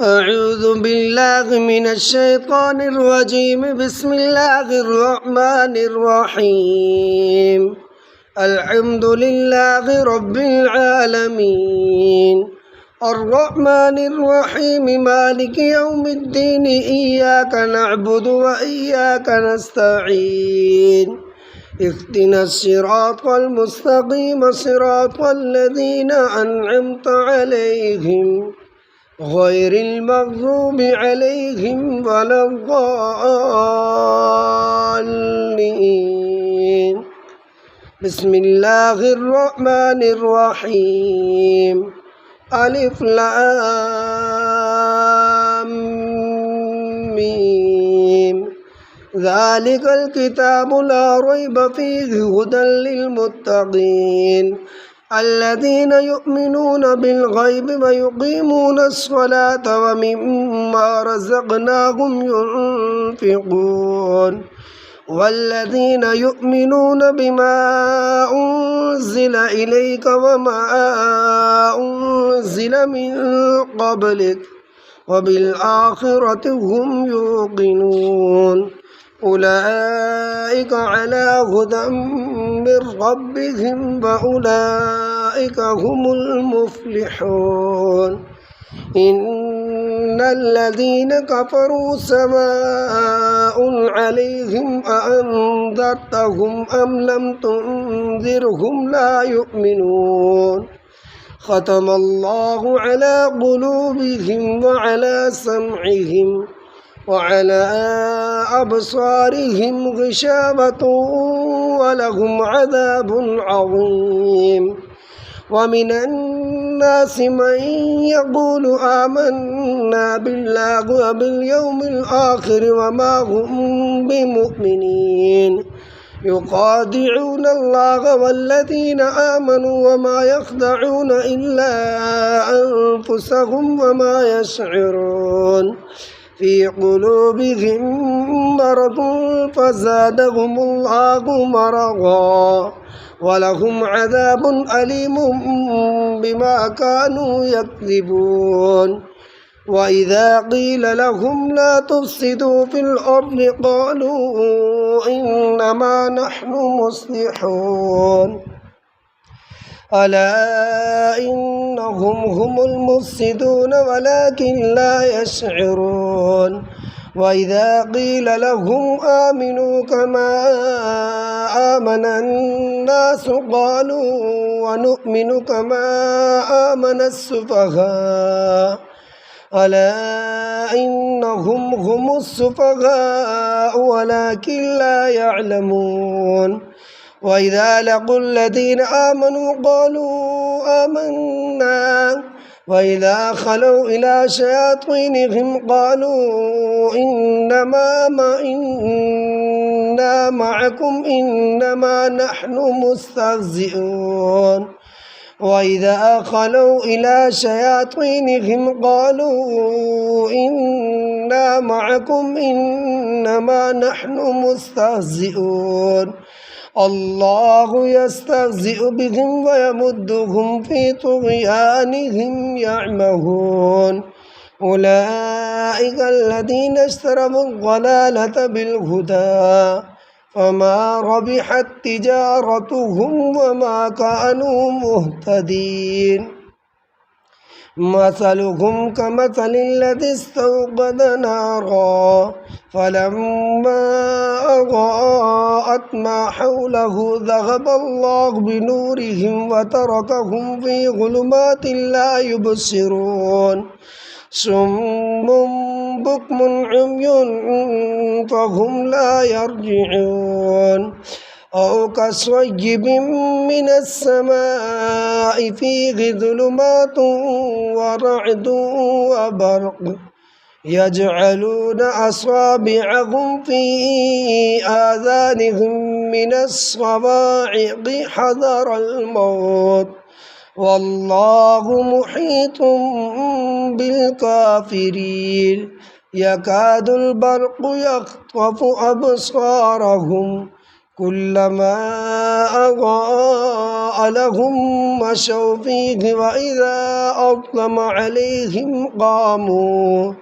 أعوذ بالله من الشيطان الرجيم. بسم الله الرحمن الرحيم. الحمد لله رب العالمين الرحمن الرحيم مالك يوم الدين إياك نعبد وإياك نستعين اهدنا الصراط المستقيم صراط الذين أنعمت عليهم غير المغضوب عليهم ولا الضالين. بسم الله الرحمن الرحيم. ألف لام ميم. ذلك الكتاب لا ريب فيه هدى للمتقين الذين يؤمنون بالغيب ويقيمون الصلاة ومما رزقناهم ينفقون والذين يؤمنون بما أنزل إليك وما أنزل من قبلك وبالآخرة هم يوقنون أولئك على هدى من ربهم وأولئك هم المفلحون. إن الذين كفروا سواء عليهم أأنذرتهم أم لم تنذرهم لا يؤمنون. ختم الله على قلوبهم وعلى سمعهم وعلى أبصارهم غشاوة ولهم عذاب عظيم. ومن الناس من يقول آمنا بالله وباليوم الآخر وما هم بمؤمنين يخادعون الله والذين آمنوا وما يخدعون إلا أنفسهم وما يشعرون. في قلوبهم مرض فزادهم الله مرضا ولهم عذاب أليم بما كانوا يكذبون. وإذا قيل لهم لا تفسدوا في الأرض قالوا إنما نحن مصلحون ألا إنهم هم المفسدون ولكن لا يشعرون. وإذا قيل لهم آمنوا كما آمن الناس قالوا ونؤمن كما آمن السفهاء ألا إنهم هم السفهاء ولكن لا يعلمون. وإذا لقوا الذين آمنوا قالوا آمنا وإذا خلوا إلى شياطينهم قالوا إنا معكم إنما نحن مستهزئون. وإذا خلوا إلى شياطينهم قالوا إنا معكم إنما نحن مستهزئون. الله يستهزئ بهم ويمدهم في طغيانهم يعمهون. أولئك الذين اشتروا الضلالة بالهدى فما ربحت تجارتهم وما كانوا مهتدين. مثلهم كمثل الذي استوقد نارا فلما أضاءت ما حوله ذهب الله بنورهم وتركهم في ظلمات لا يبصرون. صم بكم عمي فهم لا يرجعون. أو كصيب من السماء فيه ظلمات ورعد وبرق يجعلون أصابعهم في آذانهم من الصواعق حذر الموت والله محيط بالكافرين. يكاد البرق يخطف أبصارهم كلما أضاء لهم مشوا فيه وإذا أظلم عليهم قاموا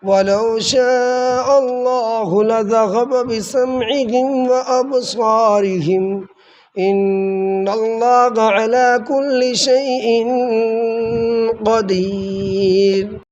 ولو شاء الله لذهب بسمعهم وأبصارهم إن الله على كل شيء قدير.